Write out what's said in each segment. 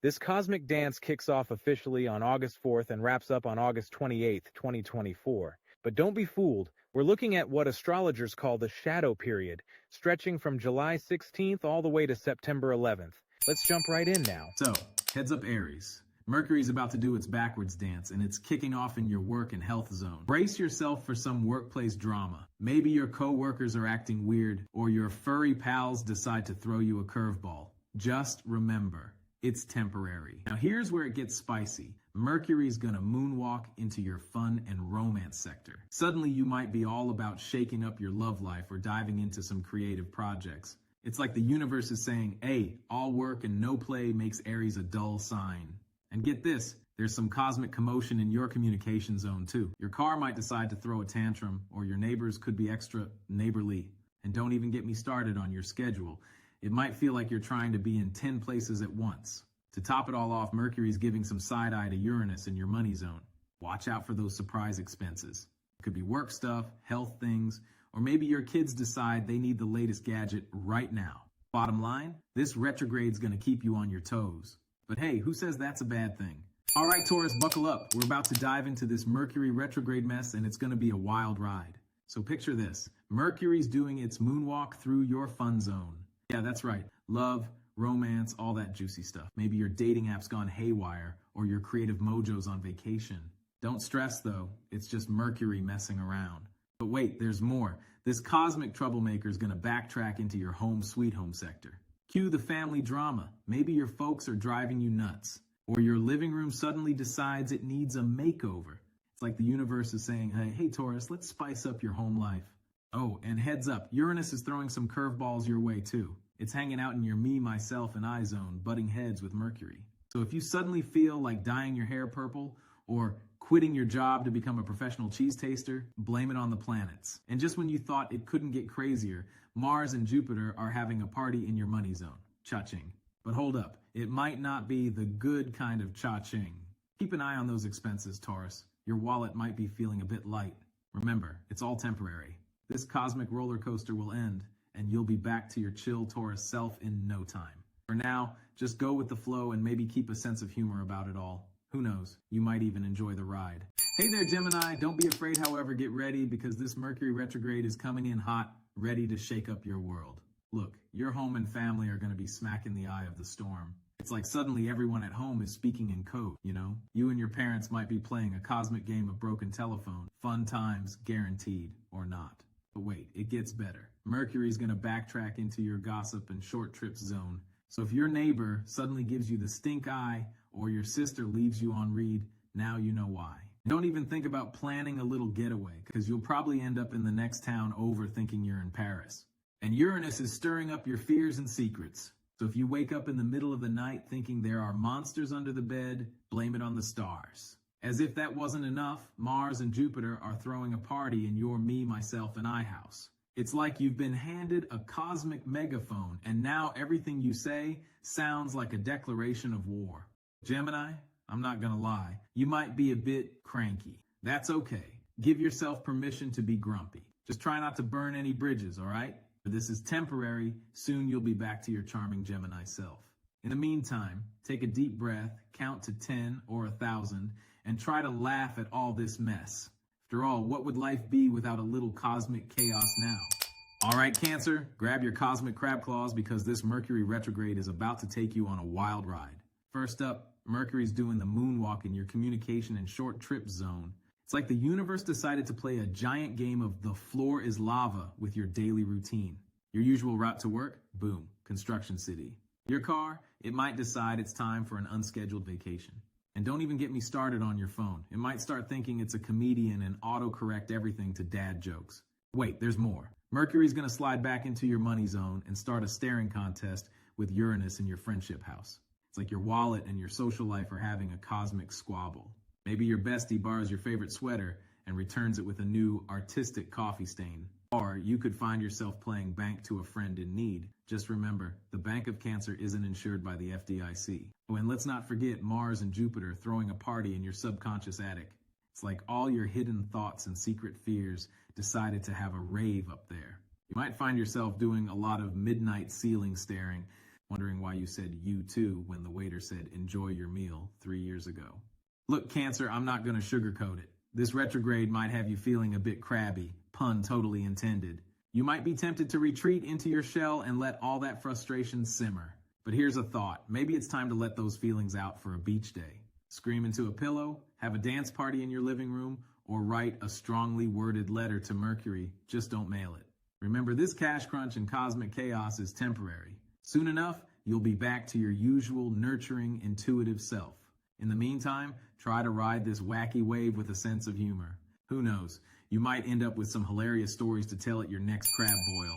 This cosmic dance kicks off officially on August 4th and wraps up on August 28th, 2024. But don't be fooled. We're looking at what astrologers call the shadow period, stretching from July 16th all the way to September 11th. Let's jump right in now. So, heads up Aries. Mercury's about to do its backwards dance, and it's kicking off in your work and health zone. Brace yourself for some workplace drama. Maybe your co-workers are acting weird, or your furry pals decide to throw you a curveball. Just remember, it's temporary. Now here's where it gets spicy. Mercury's gonna moonwalk into your fun and romance sector. Suddenly you might be all about shaking up your love life or diving into some creative projects. It's like the universe is saying, hey, all work and no play makes Aries a dull sign. And get this, there's some cosmic commotion in your communication zone too. Your car might decide to throw a tantrum, or your neighbors could be extra neighborly. And don't even get me started on your schedule. It might feel like you're trying to be in 10 places at once. To top it all off, Mercury's giving some side eye to Uranus in your money zone. Watch out for those surprise expenses. It could be work stuff, health things, or maybe your kids decide they need the latest gadget right now. Bottom line, this retrograde's gonna keep you on your toes. But hey, who says that's a bad thing? All right, Taurus, buckle up. We're about to dive into this Mercury retrograde mess, and it's gonna be a wild ride. So picture this. Mercury's doing its moonwalk through your fun zone. Yeah, that's right. Love, romance, all that juicy stuff. Maybe your dating app's gone haywire, or your creative mojo's on vacation. Don't stress though, it's just Mercury messing around. But wait, there's more. This cosmic troublemaker's gonna backtrack into your home sweet home sector. Cue the family drama. Maybe your folks are driving you nuts, or your living room suddenly decides it needs a makeover. It's like the universe is saying, hey Taurus, let's spice up your home life. Oh, and heads up, Uranus is throwing some curveballs your way too. It's hanging out in your me, myself, and I zone, butting heads with Mercury. So if you suddenly feel like dyeing your hair purple or quitting your job to become a professional cheese taster, blame it on the planets. And just when you thought it couldn't get crazier, Mars and Jupiter are having a party in your money zone. Cha-ching. But hold up, it might not be the good kind of cha-ching. Keep an eye on those expenses, Taurus. Your wallet might be feeling a bit light. Remember, it's all temporary. This cosmic roller coaster will end, and you'll be back to your chill Taurus self in no time. For now, just go with the flow and maybe keep a sense of humor about it all. Who knows, you might even enjoy the ride. Hey there, Gemini. Don't be afraid, however, get ready, because this Mercury retrograde is coming in hot, ready to shake up your world. Look, your home and family are going to be smack in the eye of the storm. It's like suddenly everyone at home is speaking in code, you know? You and your parents might be playing a cosmic game of broken telephone. Fun times, guaranteed, or not. But wait, it gets better. Mercury's gonna backtrack into your gossip and short trips zone. So if your neighbor suddenly gives you the stink eye, or your sister leaves you on read, now you know why. Don't even think about planning a little getaway, because you'll probably end up in the next town over thinking you're in Paris. And Uranus is stirring up your fears and secrets. So if you wake up in the middle of the night thinking there are monsters under the bed, blame it on the stars. As if that wasn't enough, Mars and Jupiter are throwing a party in your me, myself, and I house. It's like you've been handed a cosmic megaphone, and now everything you say sounds like a declaration of war. Gemini, I'm not gonna lie, you might be a bit cranky. That's okay. Give yourself permission to be grumpy. Just try not to burn any bridges, all right? This is temporary. Soon you'll be back to your charming Gemini self. In the meantime, take a deep breath, count to 10 or 1,000, and try to laugh at all this mess. After all, what would life be without a little cosmic chaos now? All right, Cancer, grab your cosmic crab claws, because this Mercury retrograde is about to take you on a wild ride. First up, Mercury's doing the moonwalk in your communication and short trip zone. It's like the universe decided to play a giant game of the floor is lava with your daily routine. Your usual route to work? Boom, construction city. Your car? It might decide it's time for an unscheduled vacation. And don't even get me started on your phone. It might start thinking it's a comedian and autocorrect everything to dad jokes. Wait, there's more. Mercury's gonna slide back into your money zone and start a staring contest with Uranus in your friendship house. It's like your wallet and your social life are having a cosmic squabble. Maybe your bestie borrows your favorite sweater and returns it with a new artistic coffee stain. Or you could find yourself playing bank to a friend in need. Just remember, the Bank of Cancer isn't insured by the FDIC. Oh, and let's not forget Mars and Jupiter throwing a party in your subconscious attic. It's like all your hidden thoughts and secret fears decided to have a rave up there. You might find yourself doing a lot of midnight ceiling staring, wondering why you said you too when the waiter said enjoy your meal 3 years ago. Look, Cancer, I'm not going to sugarcoat it. This retrograde might have you feeling a bit crabby, pun totally intended. You might be tempted to retreat into your shell and let all that frustration simmer. But here's a thought. Maybe it's time to let those feelings out for a beach day. Scream into a pillow, have a dance party in your living room, or write a strongly worded letter to Mercury. Just don't mail it. Remember, this cash crunch and cosmic chaos is temporary. Soon enough, you'll be back to your usual nurturing, intuitive self. In the meantime, try to ride this wacky wave with a sense of humor. Who knows? You might end up with some hilarious stories to tell at your next crab boil.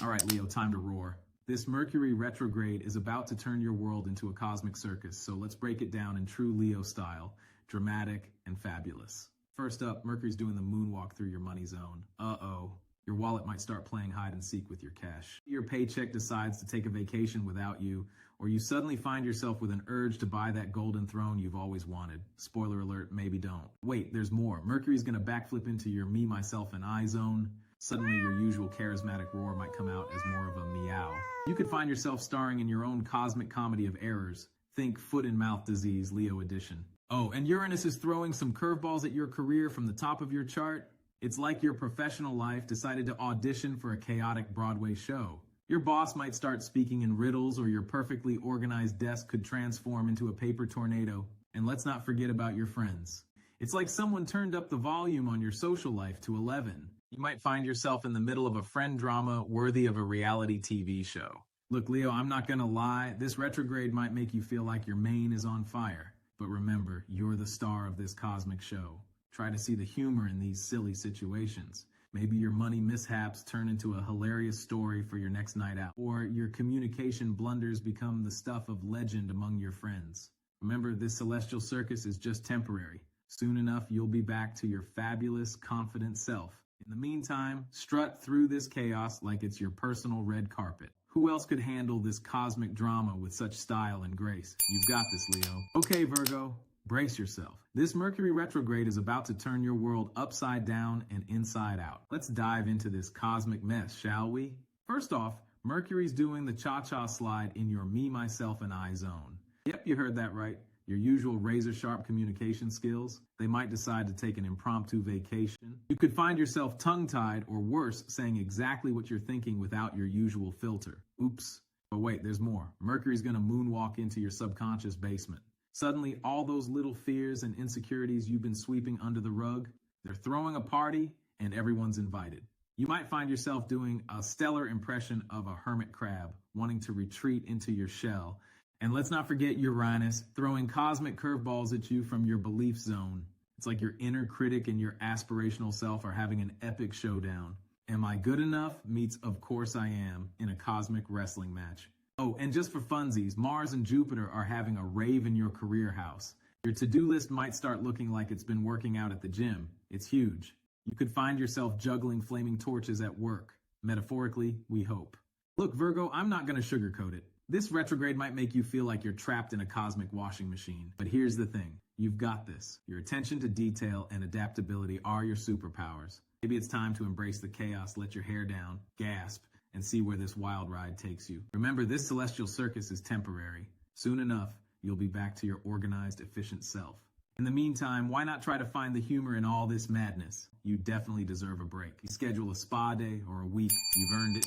All right, Leo, time to roar. This Mercury retrograde is about to turn your world into a cosmic circus, so let's break it down in true Leo style, dramatic and fabulous. First up, Mercury's doing the moonwalk through your money zone. Uh-oh. Your wallet might start playing hide and seek with your cash. Your paycheck decides to take a vacation without you, or you suddenly find yourself with an urge to buy that golden throne you've always wanted. Spoiler alert, maybe don't. Wait, there's more. Mercury's gonna backflip into your me, myself, and I zone. Suddenly your usual charismatic roar might come out as more of a meow. You could find yourself starring in your own cosmic comedy of errors. Think foot and mouth disease, Leo edition. Oh, and Uranus is throwing some curveballs at your career from the top of your chart. It's like your professional life decided to audition for a chaotic Broadway show. Your boss might start speaking in riddles, or your perfectly organized desk could transform into a paper tornado. And let's not forget about your friends. It's like someone turned up the volume on your social life to 11. You might find yourself in the middle of a friend drama worthy of a reality TV show. Look, Leo, I'm not gonna lie, this retrograde might make you feel like your mane is on fire. But remember, you're the star of this cosmic show. Try to see the humor in these silly situations. Maybe your money mishaps turn into a hilarious story for your next night out, or your communication blunders become the stuff of legend among your friends. Remember, this celestial circus is just temporary. Soon enough, you'll be back to your fabulous, confident self. In the meantime, strut through this chaos like it's your personal red carpet. Who else could handle this cosmic drama with such style and grace? You've got this, Leo. Okay, Virgo. Brace yourself. This Mercury retrograde is about to turn your world upside down and inside out. Let's dive into this cosmic mess, shall we? First off, Mercury's doing the cha-cha slide in your me, myself, and I zone. Yep, you heard that right. Your usual razor-sharp communication skills. They might decide to take an impromptu vacation. You could find yourself tongue-tied, or worse, saying exactly what you're thinking without your usual filter. Oops. But wait, there's more. Mercury's gonna moonwalk into your subconscious basement. Suddenly, all those little fears and insecurities you've been sweeping under the rug, they're throwing a party and everyone's invited. You might find yourself doing a stellar impression of a hermit crab, wanting to retreat into your shell. And let's not forget Uranus, throwing cosmic curveballs at you from your belief zone. It's like your inner critic and your aspirational self are having an epic showdown. Am I good enough meets Of Course I Am in a cosmic wrestling match. Oh, and just for funsies, Mars and Jupiter are having a rave in your career house. Your to-do list might start looking like it's been working out at the gym. It's huge. You could find yourself juggling flaming torches at work. Metaphorically, we hope. Look, Virgo, I'm not going to sugarcoat it. This retrograde might make you feel like you're trapped in a cosmic washing machine. But here's the thing. You've got this. Your attention to detail and adaptability are your superpowers. Maybe it's time to embrace the chaos, let your hair down, gasp, and see where this wild ride takes you. Remember, this celestial circus is temporary. Soon enough, you'll be back to your organized, efficient self. In the meantime, why not try to find the humor in all this madness? You definitely deserve a break. You schedule a spa day or a week, you've earned it.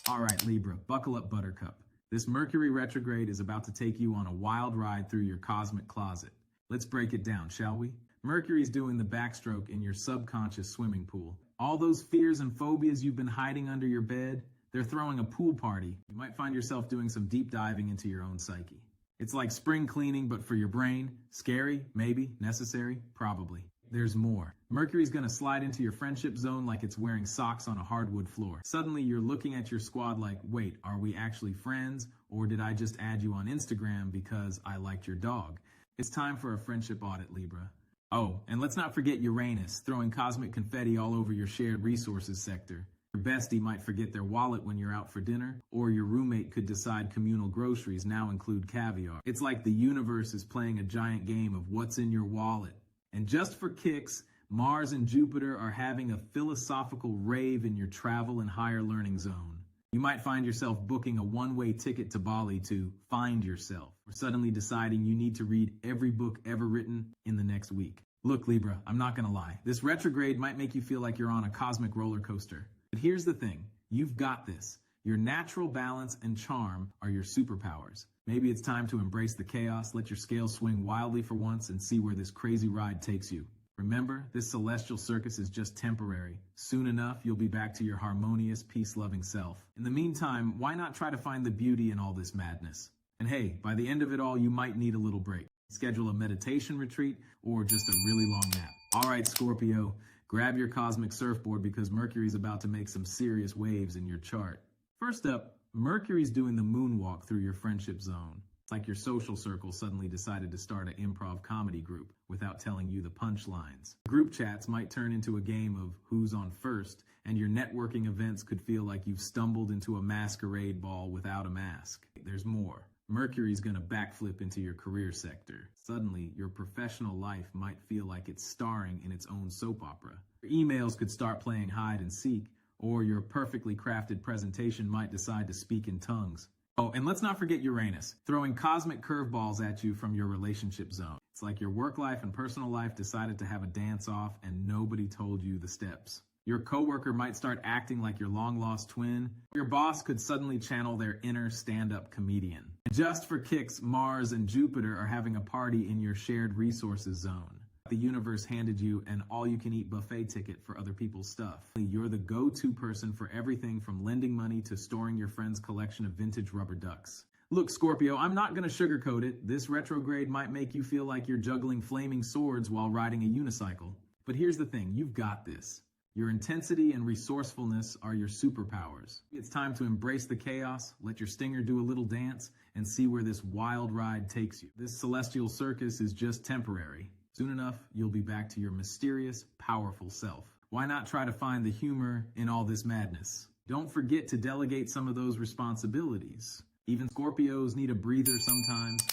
All right, Libra, buckle up, Buttercup. This Mercury retrograde is about to take you on a wild ride through your cosmic closet. Let's break it down, shall we? Mercury's doing the backstroke in your subconscious swimming pool. All those fears and phobias you've been hiding under your bed, they're throwing a pool party. You might find yourself doing some deep diving into your own psyche. It's like spring cleaning, but for your brain. Scary? Maybe. Necessary? Probably. There's more. Mercury's gonna slide into your friendship zone like it's wearing socks on a hardwood floor. Suddenly you're looking at your squad like, wait, are we actually friends? Or did I just add you on Instagram because I liked your dog? It's time for a friendship audit, Libra. Oh, and let's not forget Uranus, throwing cosmic confetti all over your shared resources sector. Your bestie might forget their wallet when you're out for dinner, or your roommate could decide communal groceries now include caviar. It's like the universe is playing a giant game of what's in your wallet. And just for kicks, Mars and Jupiter are having a philosophical rave in your travel and higher learning zone. You might find yourself booking a one-way ticket to Bali to find yourself, or suddenly deciding you need to read every book ever written in the next week. Look, Libra, I'm not gonna lie. This retrograde might make you feel like you're on a cosmic roller coaster. But here's the thing, you've got this. Your natural balance and charm are your superpowers. Maybe it's time to embrace the chaos, let your scales swing wildly for once, and see where this crazy ride takes you. Remember, this celestial circus is just temporary. Soon enough, you'll be back to your harmonious, peace-loving self. In the meantime, why not try to find the beauty in all this madness? And hey, by the end of it all, you might need a little break. Schedule a meditation retreat or just a really long nap. All right, Scorpio, grab your cosmic surfboard because Mercury's about to make some serious waves in your chart. First up, Mercury's doing the moonwalk through your friendship zone. It's like your social circle suddenly decided to start an improv comedy group without telling you the punchlines. Group chats might turn into a game of who's on first, and your networking events could feel like you've stumbled into a masquerade ball without a mask. There's more. Mercury's gonna backflip into your career sector. Suddenly, your professional life might feel like it's starring in its own soap opera. Your emails could start playing hide and seek, or your perfectly crafted presentation might decide to speak in tongues. Oh, and let's not forget Uranus, throwing cosmic curveballs at you from your relationship zone. It's like your work life and personal life decided to have a dance-off and nobody told you the steps. Your coworker might start acting like your long-lost twin. Your boss could suddenly channel their inner stand-up comedian. And just for kicks, Mars and Jupiter are having a party in your shared resources zone. The universe handed you an all-you-can-eat buffet ticket for other people's stuff. You're the go-to person for everything from lending money to storing your friend's collection of vintage rubber ducks. Look, Scorpio, I'm not going to sugarcoat it. This retrograde might make you feel like you're juggling flaming swords while riding a unicycle. But here's the thing, you've got this. Your intensity and resourcefulness are your superpowers. It's time to embrace the chaos, let your stinger do a little dance, and see where this wild ride takes you. This celestial circus is just temporary. Soon enough, you'll be back to your mysterious, powerful self. Why not try to find the humor in all this madness? Don't forget to delegate some of those responsibilities. Even Scorpios need a breather sometimes.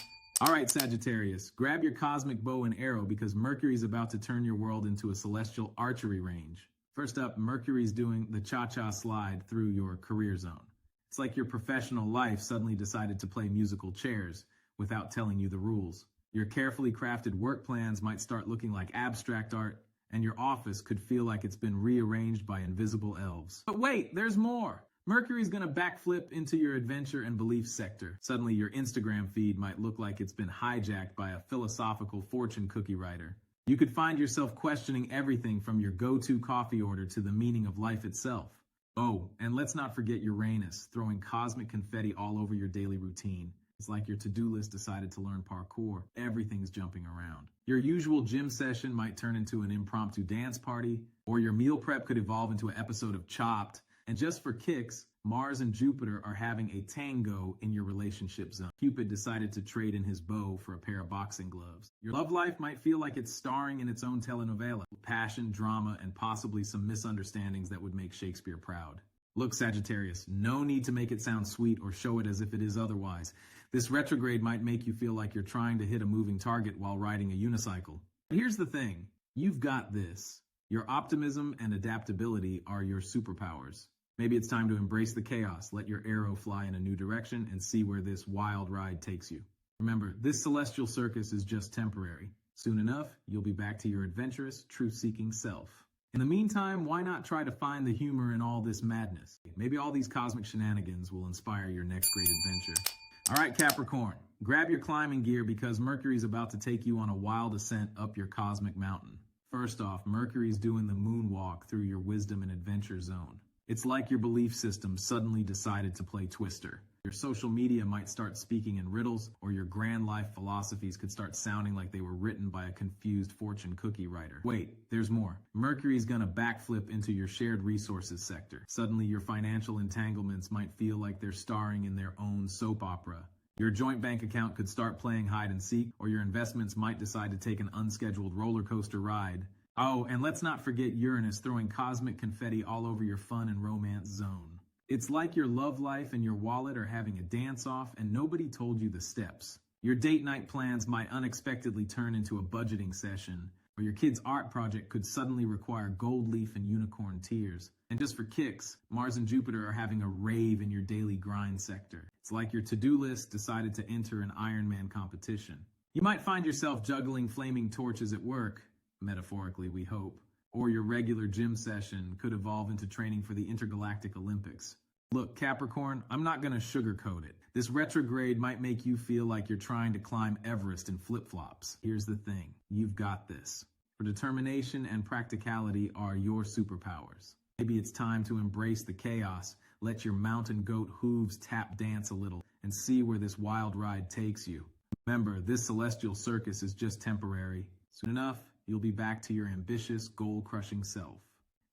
All right, Sagittarius, grab your cosmic bow and arrow because Mercury's about to turn your world into a celestial archery range. First up, Mercury's doing the cha-cha slide through your career zone. It's like your professional life suddenly decided to play musical chairs without telling you the rules. Your carefully crafted work plans might start looking like abstract art, and your office could feel like it's been rearranged by invisible elves. But wait, there's more! Mercury's gonna backflip into your adventure and belief sector. Suddenly, your Instagram feed might look like it's been hijacked by a philosophical fortune cookie writer. You could find yourself questioning everything from your go-to coffee order to the meaning of life itself. Oh, and let's not forget Uranus, throwing cosmic confetti all over your daily routine. It's like your to-do list decided to learn parkour. Everything's jumping around. Your usual gym session might turn into an impromptu dance party, or your meal prep could evolve into an episode of Chopped. And just for kicks, Mars and Jupiter are having a tango in your relationship zone. Cupid decided to trade in his bow for a pair of boxing gloves. Your love life might feel like it's starring in its own telenovela. Passion, drama, and possibly some misunderstandings that would make Shakespeare proud. Look, Sagittarius, no need to make it sound sweet or show it as if it is otherwise. This retrograde might make you feel like you're trying to hit a moving target while riding a unicycle. But here's the thing, you've got this. Your optimism and adaptability are your superpowers. Maybe it's time to embrace the chaos, let your arrow fly in a new direction, and see where this wild ride takes you. Remember, this celestial circus is just temporary. Soon enough, you'll be back to your adventurous, truth-seeking self. In the meantime, why not try to find the humor in all this madness? Maybe all these cosmic shenanigans will inspire your next great adventure. All right, Capricorn, grab your climbing gear because Mercury's about to take you on a wild ascent up your cosmic mountain. First off, Mercury's doing the moonwalk through your wisdom and adventure zone. It's like your belief system suddenly decided to play Twister. Your social media might start speaking in riddles, or your grand life philosophies could start sounding like they were written by a confused fortune cookie writer. Wait, there's more. Mercury's gonna backflip into your shared resources sector. Suddenly, your financial entanglements might feel like they're starring in their own soap opera. Your joint bank account could start playing hide and seek, or your investments might decide to take an unscheduled roller coaster ride. Oh, and let's not forget Uranus throwing cosmic confetti all over your fun and romance zone. It's like your love life and your wallet are having a dance-off and nobody told you the steps. Your date night plans might unexpectedly turn into a budgeting session, or your kid's art project could suddenly require gold leaf and unicorn tears. And just for kicks, Mars and Jupiter are having a rave in your daily grind sector. It's like your to-do list decided to enter an Ironman competition. You might find yourself juggling flaming torches at work, metaphorically we hope, or your regular gym session could evolve into training for the Intergalactic Olympics. Look, Capricorn, I'm not going to sugarcoat it. This retrograde might make you feel like you're trying to climb Everest in flip-flops. Here's the thing, you've got this. For determination and practicality are your superpowers. Maybe it's time to embrace the chaos, let your mountain goat hooves tap dance a little, and see where this wild ride takes you. Remember, this celestial circus is just temporary. Soon enough, you'll be back to your ambitious, goal-crushing self.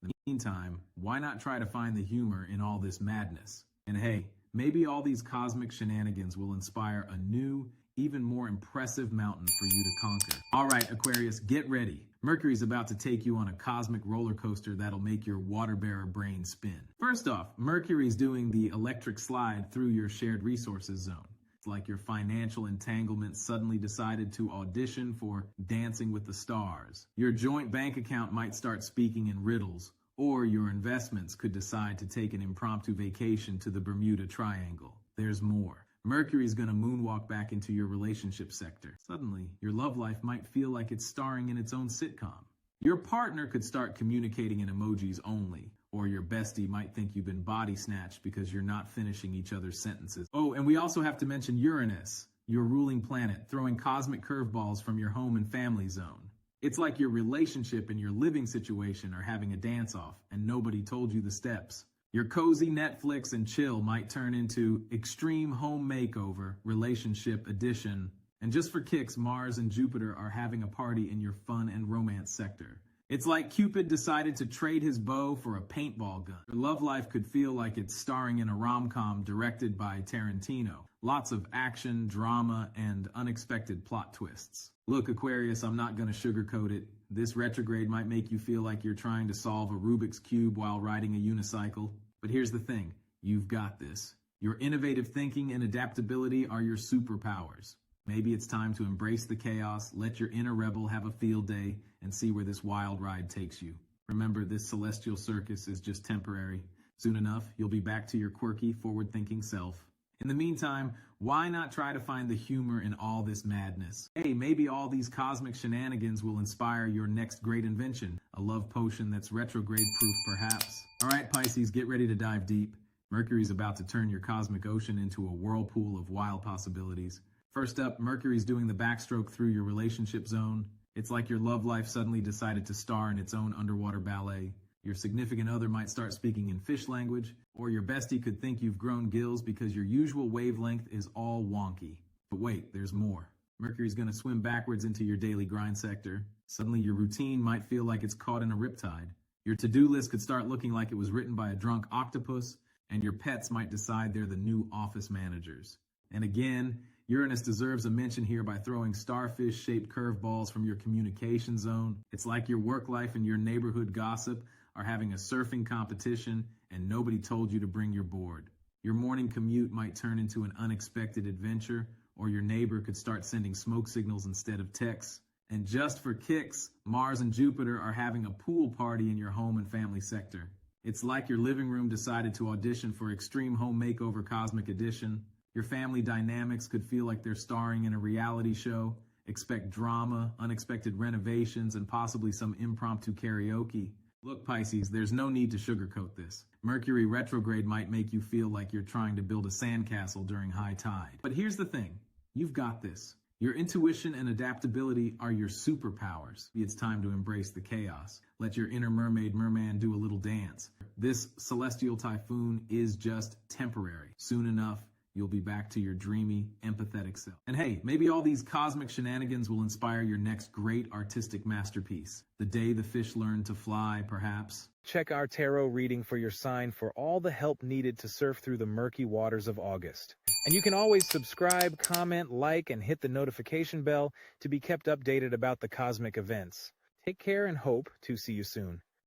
In the meantime, why not try to find the humor in all this madness? And hey, maybe all these cosmic shenanigans will inspire a new, even more impressive mountain for you to conquer. All right, Aquarius, get ready. Mercury's about to take you on a cosmic roller coaster that'll make your water-bearer brain spin. First off, Mercury's doing the electric slide through your shared resources zone. It's like your financial entanglement suddenly decided to audition for Dancing with the Stars. Your joint bank account might start speaking in riddles, or your investments could decide to take an impromptu vacation to the Bermuda Triangle. There's more. Mercury's gonna moonwalk back into your relationship sector. Suddenly, your love life might feel like it's starring in its own sitcom. Your partner could start communicating in emojis only, or your bestie might think you've been body snatched because you're not finishing each other's sentences. Oh, and we also have to mention Uranus, your ruling planet, throwing cosmic curveballs from your home and family zone. It's like your relationship and your living situation are having a dance-off, and nobody told you the steps. Your cozy Netflix and chill might turn into Extreme Home Makeover, Relationship Edition. And just for kicks, Mars and Jupiter are having a party in your fun and romance sector. It's like Cupid decided to trade his bow for a paintball gun. Your love life could feel like it's starring in a rom-com directed by Tarantino. Lots of action, drama, and unexpected plot twists. Look, Aquarius, I'm not going to sugarcoat it. This retrograde might make you feel like you're trying to solve a Rubik's Cube while riding a unicycle. But here's the thing, you've got this. Your innovative thinking and adaptability are your superpowers. Maybe it's time to embrace the chaos, let your inner rebel have a field day, and see where this wild ride takes you. Remember, this celestial circus is just temporary. Soon enough, you'll be back to your quirky, forward-thinking self. In the meantime, why not try to find the humor in all this madness? Hey, maybe all these cosmic shenanigans will inspire your next great invention, a love potion that's retrograde-proof perhaps. All right, Pisces, get ready to dive deep. Mercury's about to turn your cosmic ocean into a whirlpool of wild possibilities. First up, Mercury's doing the backstroke through your relationship zone. It's like your love life suddenly decided to star in its own underwater ballet. Your significant other might start speaking in fish language, or your bestie could think you've grown gills because your usual wavelength is all wonky. But wait, there's more. Mercury's going to swim backwards into your daily grind sector. Suddenly your routine might feel like it's caught in a riptide. Your to-do list could start looking like it was written by a drunk octopus, and your pets might decide they're the new office managers. And again, Uranus deserves a mention here by throwing starfish-shaped curveballs from your communication zone. It's like your work life and your neighborhood gossip are having a surfing competition and nobody told you to bring your board. Your morning commute might turn into an unexpected adventure, or your neighbor could start sending smoke signals instead of texts. And just for kicks, Mars and Jupiter are having a pool party in your home and family sector. It's like your living room decided to audition for Extreme Home Makeover Cosmic Edition. Your family dynamics could feel like they're starring in a reality show. Expect drama, unexpected renovations, and possibly some impromptu karaoke. Look, Pisces, there's no need to sugarcoat this. Mercury retrograde might make you feel like you're trying to build a sandcastle during high tide. But here's the thing, you've got this. Your intuition and adaptability are your superpowers. It's time to embrace the chaos. Let your inner merman do a little dance. This celestial typhoon is just temporary. Soon enough, you'll be back to your dreamy, empathetic self. And hey, maybe all these cosmic shenanigans will inspire your next great artistic masterpiece. The day the fish learned to fly, perhaps. Check our tarot reading for your sign for all the help needed to surf through the murky waters of August. And you can always subscribe, comment, like, and hit the notification bell to be kept updated about the cosmic events. Take care and hope to see you soon.